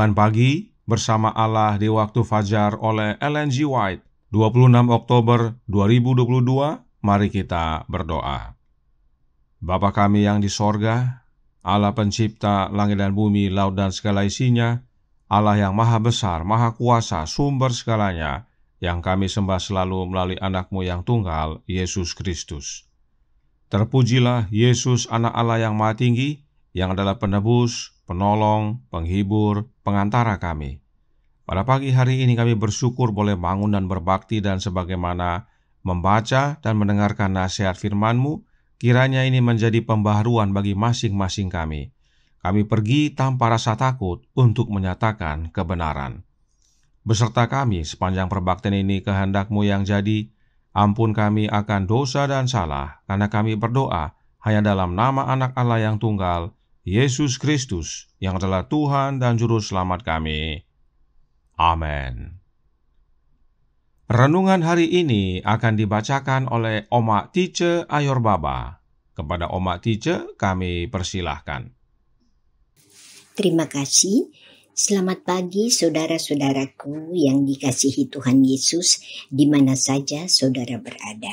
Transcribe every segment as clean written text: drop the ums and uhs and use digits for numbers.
Renungan Pagi Bersama Allah di Waktu Fajar oleh Ellen G. White, 26 Oktober 2022. Mari kita berdoa. Bapa kami yang di sorga, Allah pencipta langit dan bumi, laut dan segala isinya, Allah yang maha besar, maha kuasa, sumber segalanya, yang kami sembah selalu melalui anak-Mu yang tunggal, Yesus Kristus. Terpujilah Yesus, anak Allah yang maha tinggi, yang adalah penebus, penolong, penghibur, pengantara kami. Pada pagi hari ini kami bersyukur boleh bangun dan berbakti, dan sebagaimana membaca dan mendengarkan nasihat firman-Mu, kiranya ini menjadi pembaharuan bagi masing-masing kami. Kami pergi tanpa rasa takut untuk menyatakan kebenaran. Beserta kami sepanjang perbaktian ini kehendak-Mu yang jadi. Ampun kami akan dosa dan salah, karena kami berdoa hanya dalam nama anak Allah yang tunggal, Yesus Kristus, yang adalah Tuhan dan Juru Selamat kami. Amin. Renungan hari ini akan dibacakan oleh Oma Tice Ayorbaba. Kepada Oma Tice kami persilahkan. Terima kasih. Selamat pagi saudara-saudaraku yang dikasihi Tuhan Yesus di mana saja saudara berada.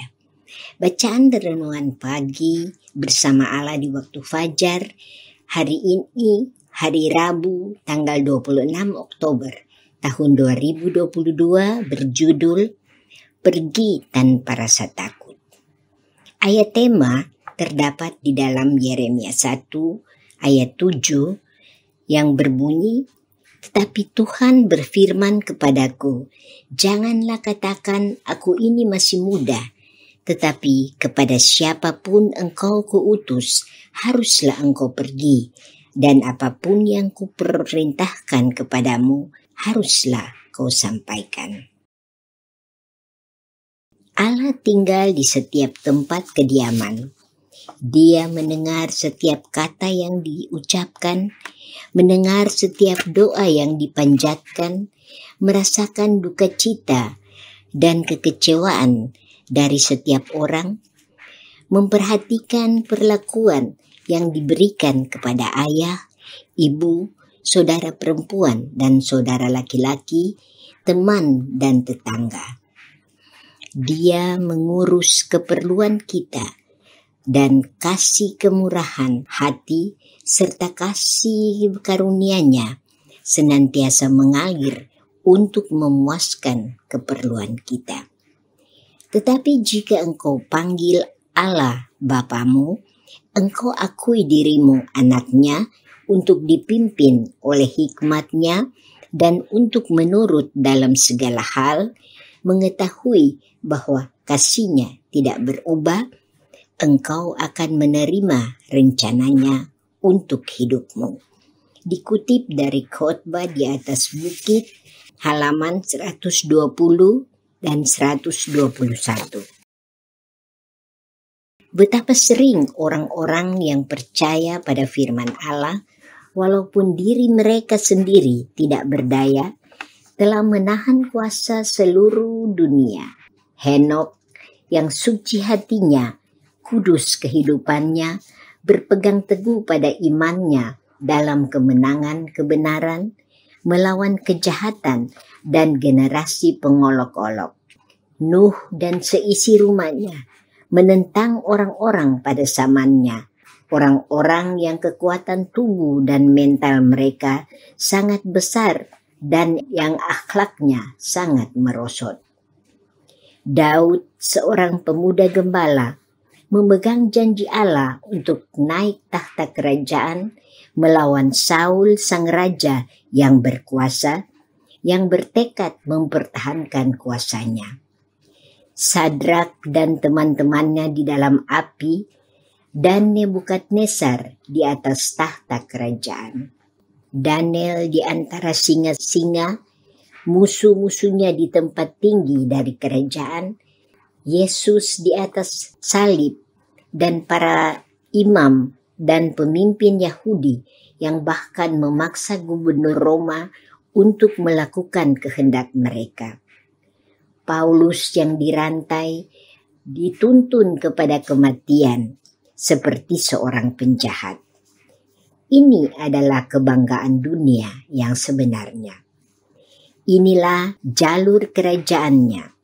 Bacaan renungan pagi bersama Allah di waktu fajar hari ini, hari Rabu, tanggal 26 Oktober tahun 2022 berjudul Pergi Tanpa Rasa Takut. Ayat tema terdapat di dalam Yeremia 1 ayat 7 yang berbunyi, "Tetapi Tuhan berfirman kepadaku, janganlah katakan aku ini masih muda, tetapi kepada siapapun engkau kuutus, haruslah engkau pergi, dan apapun yang kuperintahkan kepadamu, haruslah kau sampaikan." Allah tinggal di setiap tempat kediaman. Dia mendengar setiap kata yang diucapkan, mendengar setiap doa yang dipanjatkan, merasakan duka cita dan kekecewaan dari setiap orang, memperhatikan perlakuan yang diberikan kepada ayah, ibu, saudara perempuan dan saudara laki-laki, teman dan tetangga. Dia mengurus keperluan kita, dan kasih kemurahan hati serta kasih karunia-Nya senantiasa mengalir untuk memuaskan keperluan kita. Tetapi jika engkau panggil Allah Bapamu, engkau akui dirimu anaknya untuk dipimpin oleh hikmat-Nya dan untuk menurut dalam segala hal, mengetahui bahwa kasih-Nya tidak berubah, engkau akan menerima rencananya untuk hidupmu. Dikutip dari Khotbah di Atas Bukit, halaman 120 dan 121. Betapa sering orang-orang yang percaya pada firman Allah, walaupun diri mereka sendiri tidak berdaya, telah menahan kuasa seluruh dunia. Henokh yang suci hatinya, kudus kehidupannya, berpegang teguh pada imannya dalam kemenangan kebenaran, melawan kejahatan dan generasi pengolok-olok. Nuh dan seisi rumahnya menentang orang-orang pada zamannya, orang-orang yang kekuatan tubuh dan mental mereka sangat besar dan yang akhlaknya sangat merosot. Daud, seorang pemuda gembala, memegang janji Allah untuk naik tahta kerajaan melawan Saul sang raja yang berkuasa, yang bertekad mempertahankan kuasanya. Sadrak dan teman-temannya di dalam api, dan Nebukadnezar di atas tahta kerajaan. Daniel di antara singa-singa, musuh-musuhnya di tempat tinggi dari kerajaan, Yesus di atas salib, dan para imam dan pemimpin Yahudi yang bahkan memaksa gubernur Roma untuk melakukan kehendak mereka. Paulus yang dirantai, dituntun kepada kematian seperti seorang penjahat. Ini adalah kebanggaan dunia yang sebenarnya. Inilah jalur kerajaannya.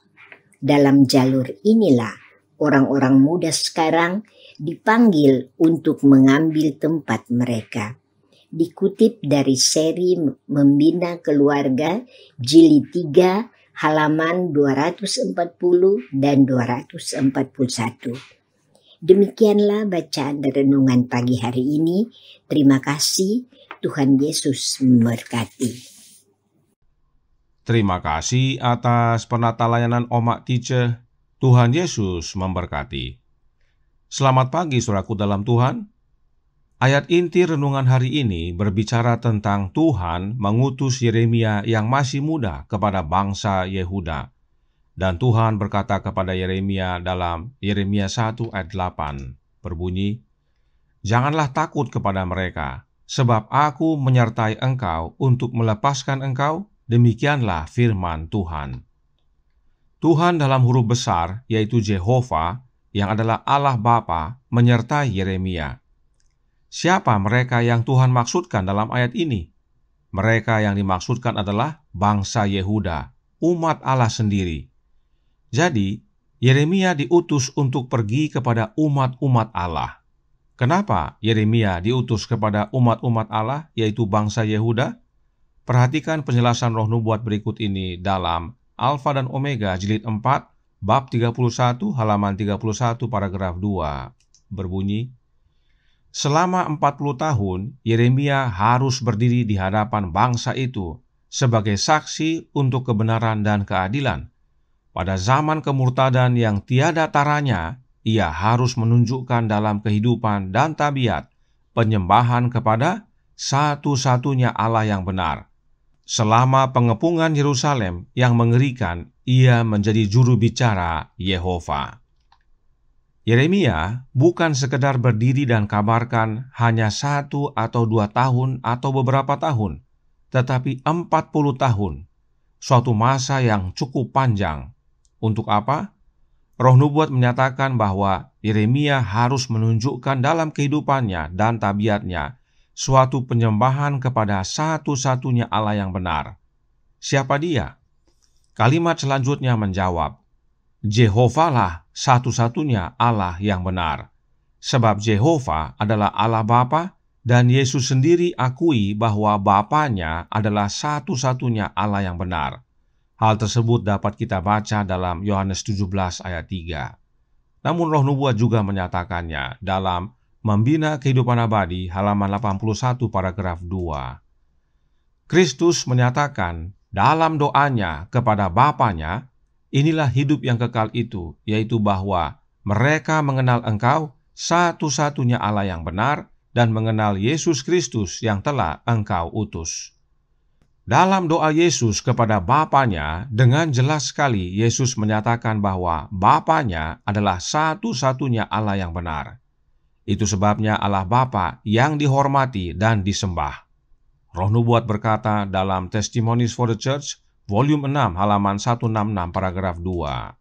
Dalam jalur inilah orang-orang muda sekarang dipanggil untuk mengambil tempat mereka. Dikutip dari seri Membina Keluarga Jilid 3 halaman 240 dan 241. Demikianlah bacaan dan renungan pagi hari ini. Terima kasih. Tuhan Yesus memberkati. Terima kasih atas penata layanan Omak Teacher. Tuhan Yesus memberkati. Selamat pagi saudaraku dalam Tuhan. Ayat inti renungan hari ini berbicara tentang Tuhan mengutus Yeremia yang masih muda kepada bangsa Yehuda. Dan Tuhan berkata kepada Yeremia dalam Yeremia 1 ayat 8, berbunyi, "Janganlah takut kepada mereka, sebab aku menyertai engkau untuk melepaskan engkau, demikianlah firman Tuhan." Tuhan dalam huruf besar, yaitu Jehovah, yang adalah Allah Bapa, menyertai Yeremia. Siapa mereka yang Tuhan maksudkan dalam ayat ini? Mereka yang dimaksudkan adalah bangsa Yehuda, umat Allah sendiri. Jadi, Yeremia diutus untuk pergi kepada umat-umat Allah. Kenapa Yeremia diutus kepada umat-umat Allah, yaitu bangsa Yehuda? Perhatikan penjelasan Roh Nubuat berikut ini dalam Alfa dan Omega jilid 4, bab 31, halaman 31, paragraf 2. Berbunyi, selama 40 tahun, Yeremia harus berdiri di hadapan bangsa itu sebagai saksi untuk kebenaran dan keadilan. Pada zaman kemurtadan yang tiada taranya, ia harus menunjukkan dalam kehidupan dan tabiat penyembahan kepada satu-satunya Allah yang benar. Selama pengepungan Yerusalem yang mengerikan, ia menjadi juru bicara Yehova. Yeremia bukan sekedar berdiri dan kabarkan hanya 1 atau 2 tahun atau beberapa tahun, tetapi 40 tahun, suatu masa yang cukup panjang. Untuk apa? Roh Nubuat menyatakan bahwa Yeremia harus menunjukkan dalam kehidupannya dan tabiatnya suatu penyembahan kepada satu-satunya Allah yang benar. Siapa dia? Kalimat selanjutnya menjawab, Jehovah lah satu-satunya Allah yang benar. Sebab Jehovah adalah Allah Bapa, dan Yesus sendiri akui bahwa Bapanya adalah satu-satunya Allah yang benar. Hal tersebut dapat kita baca dalam Yohanes 17 ayat 3. Namun Roh Nubuat juga menyatakannya dalam Membina Kehidupan Abadi halaman 81 paragraf 2. Kristus menyatakan dalam doanya kepada Bapanya, inilah hidup yang kekal itu, yaitu bahwa mereka mengenal Engkau satu-satunya Allah yang benar dan mengenal Yesus Kristus yang telah Engkau utus. Dalam doa Yesus kepada Bapanya, dengan jelas sekali Yesus menyatakan bahwa Bapanya adalah satu-satunya Allah yang benar. Itu sebabnya Allah Bapa yang dihormati dan disembah. Roh Nubuat berkata dalam Testimonies for the Church, volume 6, halaman 166, paragraf 2.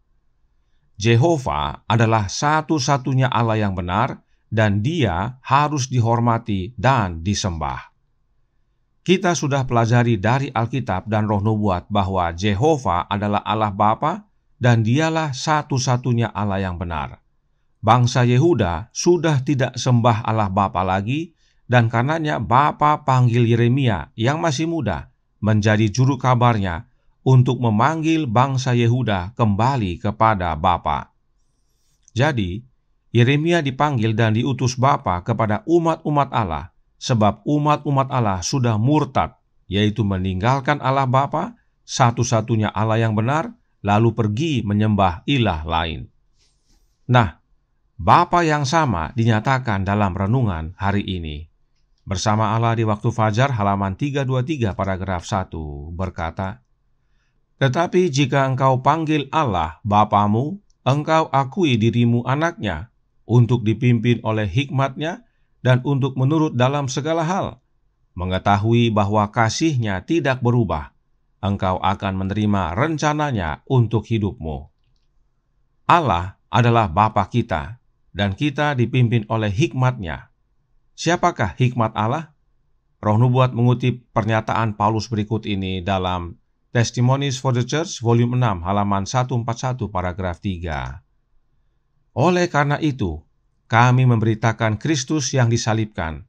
Jehovah adalah satu-satunya Allah yang benar, dan Dia harus dihormati dan disembah. Kita sudah pelajari dari Alkitab dan Roh Nubuat bahwa Jehovah adalah Allah Bapa dan Dialah satu-satunya Allah yang benar. Bangsa Yehuda sudah tidak sembah Allah Bapa lagi, dan karenanya Bapa panggil Yeremia yang masih muda menjadi juru kabarnya untuk memanggil bangsa Yehuda kembali kepada Bapa. Jadi, Yeremia dipanggil dan diutus Bapa kepada umat-umat Allah, sebab umat-umat Allah sudah murtad, yaitu meninggalkan Allah Bapa, satu-satunya Allah yang benar, lalu pergi menyembah ilah lain. Nah, Bapa yang sama dinyatakan dalam renungan hari ini. Bersama Allah di waktu fajar halaman 323 paragraf 1 berkata, "Tetapi jika engkau panggil Allah Bapamu, engkau akui dirimu anaknya, untuk dipimpin oleh hikmat-Nya dan untuk menurut dalam segala hal, mengetahui bahwa kasih-Nya tidak berubah, engkau akan menerima rencananya untuk hidupmu." Allah adalah Bapa kita, dan kita dipimpin oleh hikmat-Nya. Siapakah hikmat Allah? Roh Nubuat mengutip pernyataan Paulus berikut ini dalam Testimonies for the Church, volume 6, halaman 141, paragraf 3. Oleh karena itu, kami memberitakan Kristus yang disalibkan,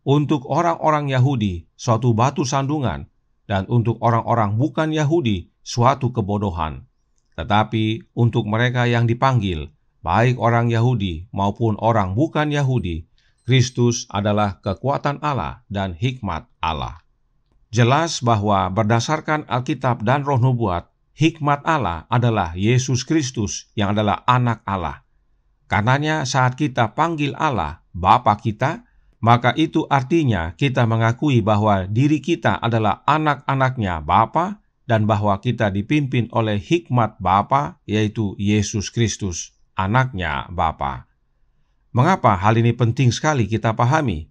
untuk orang-orang Yahudi suatu batu sandungan, dan untuk orang-orang bukan Yahudi suatu kebodohan. Tetapi untuk mereka yang dipanggil, baik orang Yahudi maupun orang bukan Yahudi, Kristus adalah kekuatan Allah dan hikmat Allah. Jelas bahwa berdasarkan Alkitab dan Roh Nubuat, hikmat Allah adalah Yesus Kristus yang adalah anak Allah. Karenanya saat kita panggil Allah Bapa kita, maka itu artinya kita mengakui bahwa diri kita adalah anak-anaknya Bapa dan bahwa kita dipimpin oleh hikmat Bapa, yaitu Yesus Kristus, anaknya Bapa. Mengapa hal ini penting sekali kita pahami?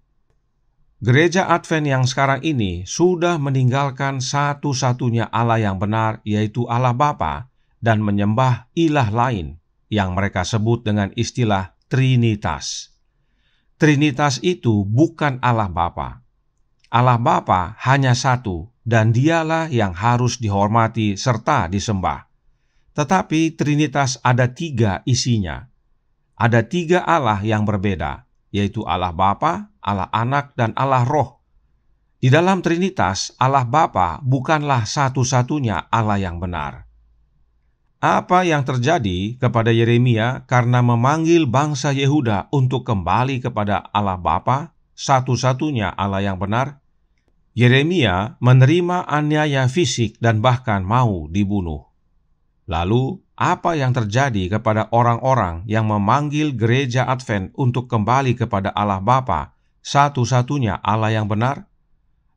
Gereja Advent yang sekarang ini sudah meninggalkan satu-satunya Allah yang benar, yaitu Allah Bapa, dan menyembah ilah lain yang mereka sebut dengan istilah Trinitas. Trinitas itu bukan Allah Bapa. Allah Bapa hanya satu, dan dialah yang harus dihormati serta disembah. Tetapi Trinitas ada 3 isinya. Ada 3 Allah yang berbeda, yaitu Allah Bapa, Allah Anak, dan Allah Roh. Di dalam Trinitas, Allah Bapa bukanlah satu-satunya Allah yang benar. Apa yang terjadi kepada Yeremia karena memanggil bangsa Yehuda untuk kembali kepada Allah Bapa, satu-satunya Allah yang benar? Yeremia menerima aniaya fisik dan bahkan mau dibunuh. Lalu, apa yang terjadi kepada orang-orang yang memanggil gereja Advent untuk kembali kepada Allah Bapa, satu-satunya Allah yang benar?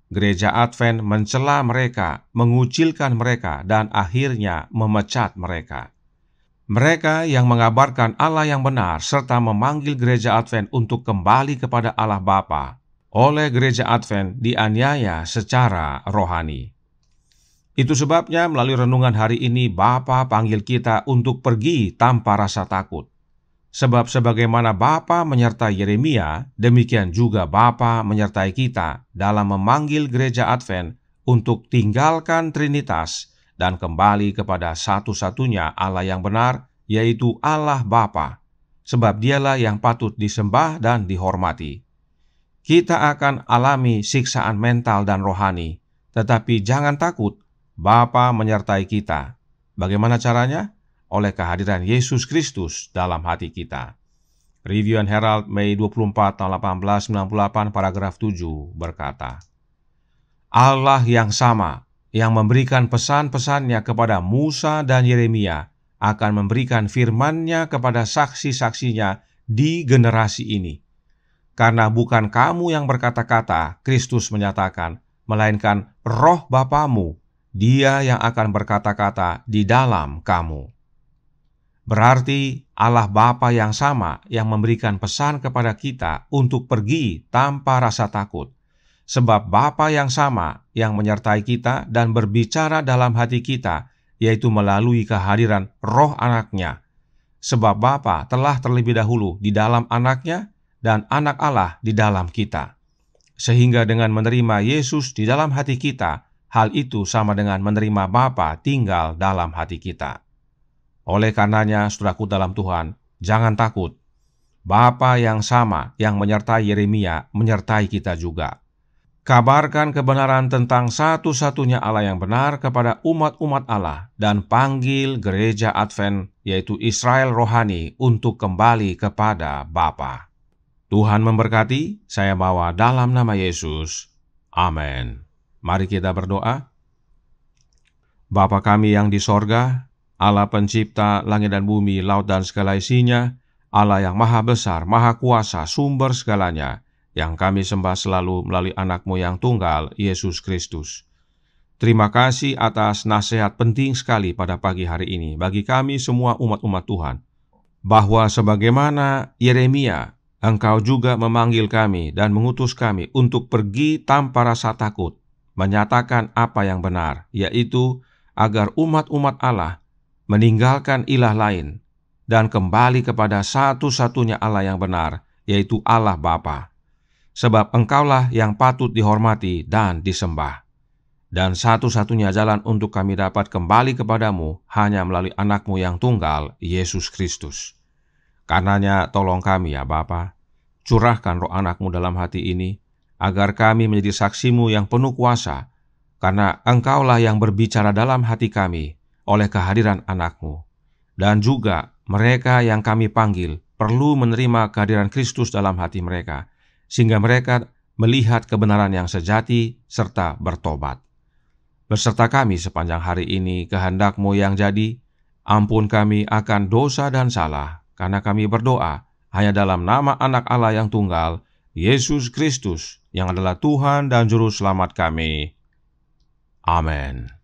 Gereja Advent mencela mereka, mengucilkan mereka, dan akhirnya memecat mereka. Mereka yang mengabarkan Allah yang benar serta memanggil gereja Advent untuk kembali kepada Allah Bapa oleh gereja Advent dianiaya secara rohani. Itu sebabnya melalui renungan hari ini Bapa panggil kita untuk pergi tanpa rasa takut. Sebab sebagaimana Bapa menyertai Yeremia, demikian juga Bapa menyertai kita dalam memanggil gereja Advent untuk tinggalkan Trinitas dan kembali kepada satu-satunya Allah yang benar, yaitu Allah Bapa, sebab dialah yang patut disembah dan dihormati. Kita akan alami siksaan mental dan rohani, tetapi jangan takut, Bapa menyertai kita. Bagaimana caranya? Oleh kehadiran Yesus Kristus dalam hati kita. Review and Herald, Mei 24 tahun 1898, paragraf 7 berkata, Allah yang sama, yang memberikan pesan-pesannya kepada Musa dan Yeremia, akan memberikan firman-Nya kepada saksi-saksinya di generasi ini. Karena bukan kamu yang berkata-kata, Kristus menyatakan, melainkan Roh Bapamu, Dia yang akan berkata-kata di dalam kamu. Berarti Allah Bapa yang sama yang memberikan pesan kepada kita untuk pergi tanpa rasa takut. Sebab Bapa yang sama yang menyertai kita dan berbicara dalam hati kita, yaitu melalui kehadiran Roh Anaknya. Sebab Bapa telah terlebih dahulu di dalam Anaknya dan Anak Allah di dalam kita. Sehingga dengan menerima Yesus di dalam hati kita, hal itu sama dengan menerima Bapa tinggal dalam hati kita. Oleh karenanya, saudaraku dalam Tuhan, jangan takut. Bapa yang sama yang menyertai Yeremia menyertai kita juga. Kabarkan kebenaran tentang satu-satunya Allah yang benar kepada umat-umat Allah dan panggil gereja Advent, yaitu Israel rohani, untuk kembali kepada Bapa. Tuhan memberkati, saya bawa dalam nama Yesus. Amin. Mari kita berdoa. Bapa kami yang di sorga, Allah pencipta langit dan bumi, laut dan segala isinya, Allah yang maha besar, maha kuasa, sumber segalanya, yang kami sembah selalu melalui anak-Mu yang tunggal, Yesus Kristus. Terima kasih atas nasihat penting sekali pada pagi hari ini bagi kami semua umat-umat Tuhan, bahwa sebagaimana Yeremia, Engkau juga memanggil kami dan mengutus kami untuk pergi tanpa rasa takut, menyatakan apa yang benar, yaitu agar umat-umat Allah meninggalkan ilah lain dan kembali kepada satu-satunya Allah yang benar, yaitu Allah Bapa. sebab Engkaulah yang patut dihormati dan disembah. Dan satu-satunya jalan untuk kami dapat kembali kepadamu hanya melalui Anak-Mu yang tunggal, Yesus Kristus. Karenanya tolong kami ya Bapa, curahkan roh Anak-Mu dalam hati ini, agar kami menjadi saksi-Mu yang penuh kuasa, karena Engkaulah yang berbicara dalam hati kami oleh kehadiran Anak-Mu. Dan juga mereka yang kami panggil perlu menerima kehadiran Kristus dalam hati mereka, sehingga mereka melihat kebenaran yang sejati serta bertobat. Beserta kami sepanjang hari ini kehendak-Mu yang jadi, ampun kami akan dosa dan salah, karena kami berdoa hanya dalam nama Anak Allah yang tunggal, Yesus Kristus, yang adalah Tuhan dan Juru Selamat kami. Amin.